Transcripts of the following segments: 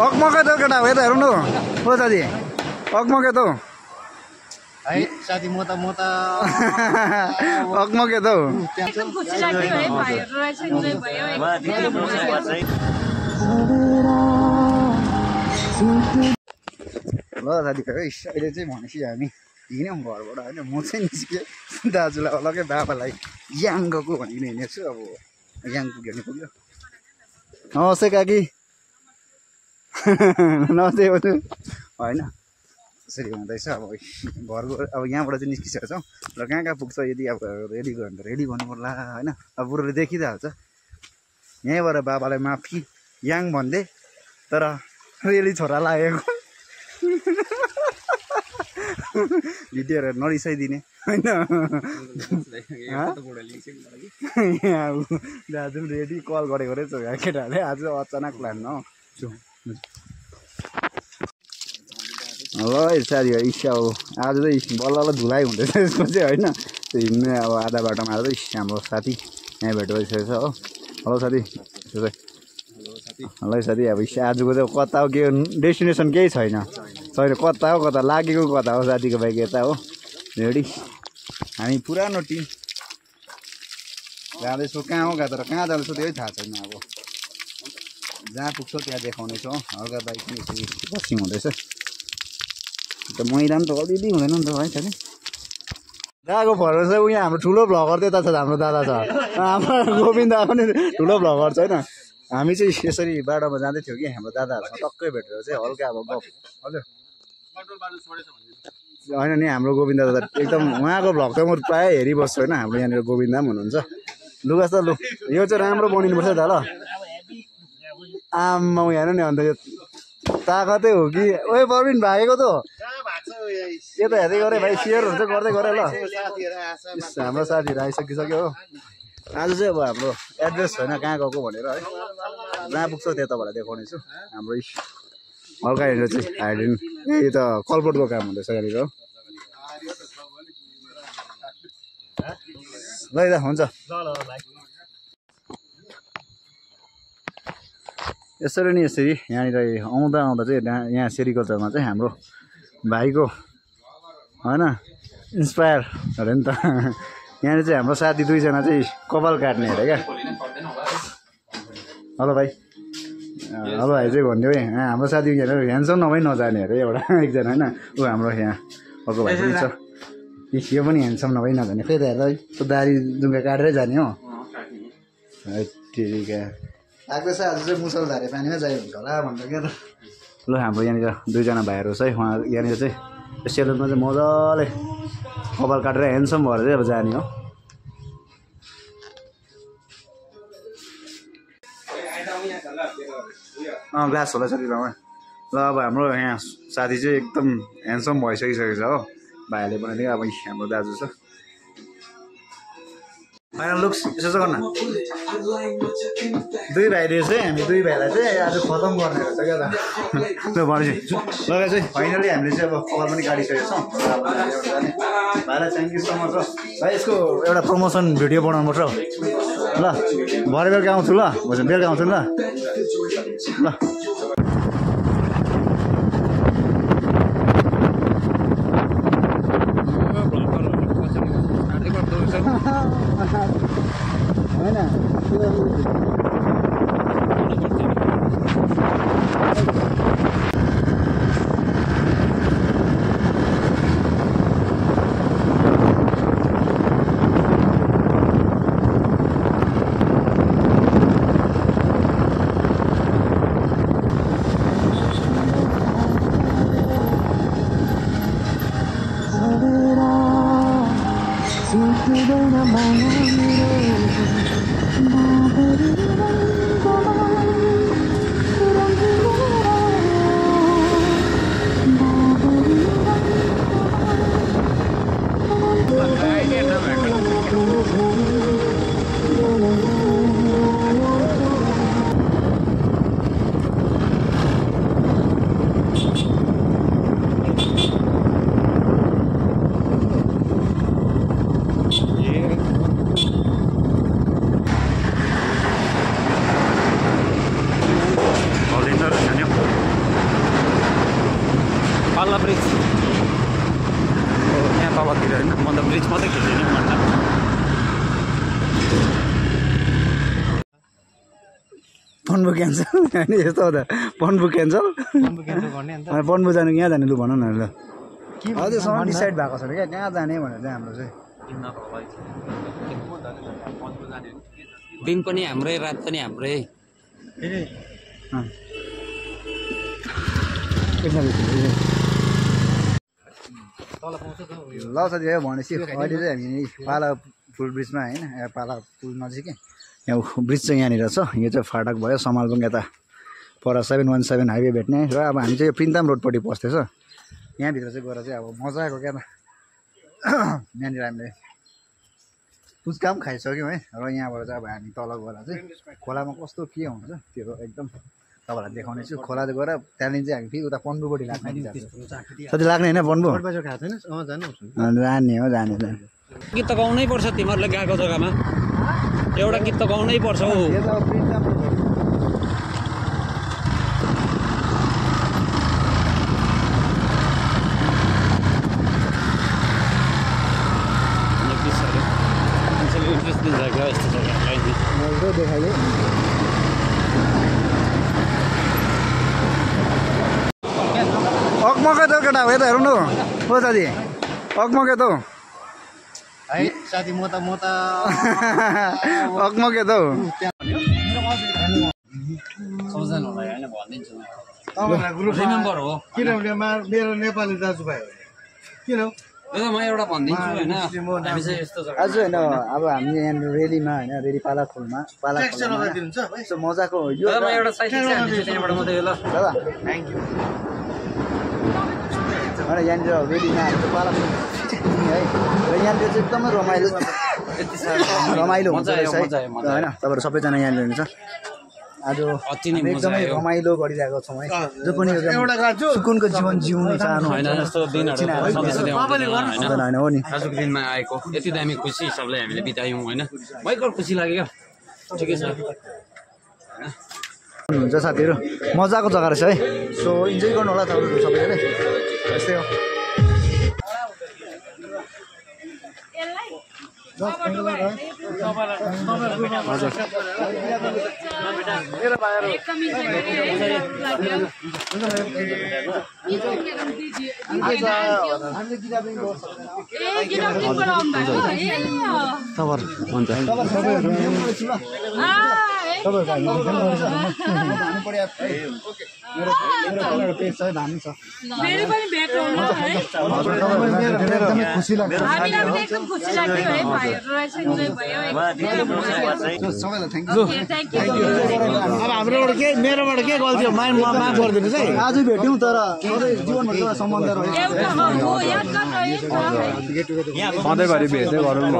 अकमकै त केटा हो यता हेरौँ न हो साथी अकमकै त है साथी म त अकमकै त एकदम खुसी लाग्यो है भाइहरु रहेछ इन्जोय भयो ल साथी अहिले चाहिँ भनेपछि हामी हिँड्यौँ घरबाट होइन म चाहिँ निस्केँ दाजुलाई अलग्गै बाबालाई याङ गएको भनिकन हिँडेको छु अब याङ पुग्यो पुग्यो नमस्ते काकी नमस्ते होइन त्यसरी हुँदैछ अब घरको अब यहाँबाट चाहिँ निस्किसकेको छौँ र कहाँ कहाँ पुग्छ यदि अब रेडी गर्यो भने त रेडी गर्नु पर्ला होइन अब बुढोले देखिरहेको छ यहीँबाट बाबालाई माफी याङ भनिदिए तर रेली छोरा लागेको भिडियोहरू नरिसाइदिने होइन दाजु पनि रेडी कल गरेको रहेछ केटाहरूले आज अचानक प्लान न ल साथी इच्छा हो आज चाहिँ बल्ल धुलाइ हुँदैछ यसको चाहिँ होइन त्यो हिँड्ने अब आधा बाटोमा आएर हाम्रो साथी यहाँ भेट भइसकेको छ हो हेलो साथी ल साथी अब आजको चाहिँ कता हो के डेस्टिनेसन केही छैन कता हो कता लागेको कता हो साथीको बाइक यता हो रेडी हामी पुरानो टिम जाँदैछौँ कहाँ हो तर कहाँ जाँदैछौँ त्यही थाहा छैन अब जहाँ पुग्छौँ त्यहाँ देखाउनेछौँ हल्का बाइक पनि यसरी बसिङ हुँदैछ त मैदान त अलिअलि हुँदैन नि त है साथी गएको फर्क चाहिँ उयो हाम्रो ठुलो भ्लगर त्यता छ हाम्रो दादा छ हाम्रो गोविन्दा पनि ठुलो भ्लगर छ होइन हामी चाहिँ यसरी बाटोमा जाँदै थियौँ कि हाम्रो दादाहरूसँग टक्कै भेटेर चाहिँ हल्का अब गफ हजुर होइन नि हाम्रो गोविन्दा दादा एकदम उहाँको भ्लग चाहिँ म प्रायः हेरिबस्छु होइन हाम्रो यहाँनिर गोविन्दा पनि हुनुहुन्छ लुगा त लु यो चाहिँ राम्रो बनिनुपर्छ त ल आम्मा उयो हेर्नु नि अन्त यो ताकतै हो कि ओए प्रवीण भागेको त के त हेर्दै गरेँ भाइ सेयरहरू चाहिँ गर्दै गरेँ ल हाम्रो साथीहरू आइसकिसक्यो हो आज चाहिँ अब हाम्रो एड्रेस छैन कहाँ गएको भनेर है जहाँ पुग्छ त्यहाँ तपाईँलाई देखाउने छु हाम्रो हल्का यहाँनिर चाहिँ हाइडेन यही त कलपोटको काम हुँदैछ यहाँनिर हो ल त हुन्छ यसरी नि यसरी यहाँनिर आउँदा चाहिँ यहाँ सेरिकल्चरमा चाहिँ हाम्रो भाइको होइन इन्सपायर अरे नि त यहाँनिर चाहिँ हाम्रो साथी दुईजना चाहिँ कपाल काट्ने अरे क्या हेलो भाइ हेलो भाइ चाहिँ भनिदियो है हाम्रो साथी यहाँनिर ह्यान्डसम नभई नजाने अरे एउटा एकजना होइन ऊ हाम्रो यहाँ अर्को भाइ पनि छ यो पनि ह्यान्डसम नभई नजाने फेरि त हेर्दा त्यो दारी जुङ्गा काटेरै जाने हो ठिक लाग्दैछ आज चाहिँ मुसलधारे पानीमा जाइ हुन्छ होला भनेर क्या त ल हाम्रो यहाँनिर दुईजना भाइहरू छ है उहाँ यहाँनिर चाहिँ सेलुनमा चाहिँ मजाले कपाल काटेर ह्यान्डसम भएर चाहिँ अब जाने हो ग्लास होला शरीरमा ल अब हाम्रो यहाँ साथी चाहिँ एकदम ह्यान्डसम भइसकिसकेको छ हो भाइहरूले बनाइदियो अब हाम्रो दाजु छ फाइनल लुक्स यसो चाहिँ गर्न दुई भाइ रहेछ है हामी दुई भाइलाई चाहिँ आज खतम गर्ने रहेछ क्या त ल भनेपछि लगाए चाहिँ फाइनली हामीले चाहिँ अब कपाल पनि काटिसकेको छौँ भाइलाई थ्याङ्क यू सो मच हो भाइ यसको एउटा प्रमोसन भिडियो बनाउनुपर्छ ल भरे बेलुका आउँछु ल बेलुका आउँछु नि ल होइन ब्रिज मात्रै खिच्ने नि मन लाग्छ पन्बु क्यान्सल अनि यस्तो हो त पन्बु क्यान्सल पन्बु जानु यहाँ जाने लु भन न ल अझैसम्म डिसाइड भएको छैन क्या कहाँ जाने भनेर चाहिँ हाम्रो चाहिँ दिन पनि हाम्रै रात पनि हाम्रै ल साथी भनेपछि अहिले चाहिँ हामी पाला पुल ब्रिजमा होइन पाला पुल नजिकै यहाँ ब्रिज चाहिँ यहाँनिर छ यो चाहिँ फाटक भयो समालबुङ यता पर 717 हाइवे भेट्ने र अब हामी चाहिँ यो प्रिन्ताम रोडपट्टि पस्दैछ यहाँभित्र चाहिँ गएर चाहिँ अब मजा आएको क्या त यहाँनिर हामीले पुच्का पनि खाइसक्यौँ है र यहाँबाट चाहिँ अब हामी तल गएर चाहिँ खोलामा कस्तो के हुन्छ त्यो एकदम तपाईँलाई देखाउने छु खोला गएर त्यहाँदेखि चाहिँ हामी फेरि उता पन्बुपट्टि लाग्ने साथी लाग्ने होइन पन्बु जाने हो जाने गीत त गाउनै पर्छ तिमीहरूले गएको जग्गामा एउटा गीत त गाउनै पर्छ हौ इन्ट्रेस्ट दिन्छ क्या यस्तो जग्गालाई देखाइयो अकमकै त केटा हो यता हेरौँ न हो साथी अकमकै त है साथी म त अकमकै त रिमेम्बर हो किनभने मेरो नेपाली दाजुभाइ हो किन म एउटा भनिदिन्छु होइन हामी चाहिँ यस्तो जग्गा आज होइन अब हामी यहाँ रेलीमा होइन रेली पालाखोलमा यस्तो मजाको यो म एउटा त्यहाँबाट मात्रै ल दादा थ्याङ्क यू होइन यहाँनिर रेलीमा हाम्रो पालाखोल है र यहाँनिर चाहिँ एकदमै रमाइलो हुन्छ रहेछ है होइन तपाईँहरू सबैजना यहाँनिर हुनुहुन्छ आज एकदमै रमाइलो गरिरहेको छौँ है जो पनि सुकुनको जीवन जिउनु चाहनु होइन हो नि आजको दिनमा आएको यति दामी खुसी सबलाई हामीले बितायौँ होइन भयङ्कर खुसी लाग्यो क्या ठिकै छ हुन्छ साथीहरू मजाको जग्गा रहेछ है सो इन्जोय गर्नु होला तपाईँहरू सबैले यस्तै हो खुसी लाग्यो अब हाम्रोबाट के मेरोबाट के गल्ती हो माफ गरिदिनुहोस् है आज भेट्यौँ तर जीवनमा एउटा सम्बन्ध सधैँभरि भेट्दै गरौँ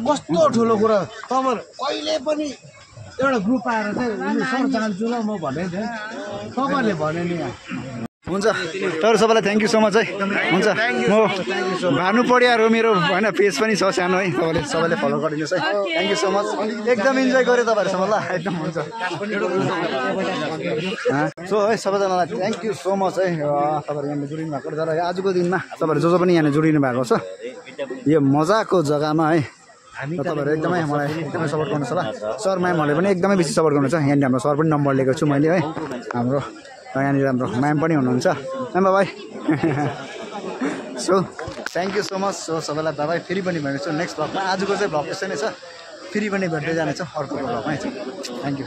कस्तो ठुलो कुरा तपाईँहरू कहिले पनि एउटा ग्रुप आएर चाहिँ सर जान्छु ल म भनेको थिएँ तपाईँहरूले भने नि हुन्छ तर सबैलाई थ्याङ्क यू सो मच है हुन्छ म भानु पढिया हो मेरो होइन पेज पनि छ सानो है तपाईँले सबैले फलो गरिदिनुहोस् है थ्याङ्क यू सो मच एकदम इन्जोय गरेँ तपाईँहरूसँग ल एकदम हुन्छ सो है सबैजनालाई थ्याङ्क यू सो मच है तपाईँहरू यहाँनिर जोडिनु भएको तर आजको दिनमा तपाईँहरू जो पनि यहाँनिर जोडिनु भएको छ यो मजाको जग्गामा है तपाईँहरू एकदमै मलाई एकदमै सपोर्ट गर्नुहोस् होला सर म्यामहरूले पनि एकदमै बेसी सपोर्ट गर्नुहुन्छ यहाँनिर हाम्रो सर पनि नम्बर लिएको छु मैले है हाम्रो यहाँनिर हाम्रो म्याम पनि हुनुहुन्छ ma'am by so thank you so much so सबैलाई बाई फेरि पनि भएको छु नेक्स्ट ब्लगमा आजको चाहिँ ब्लग त्यस्तै नै छ फेरि पनि भेट्दै जानेछ अर्को ब्लगमा है थ्याङ्क यू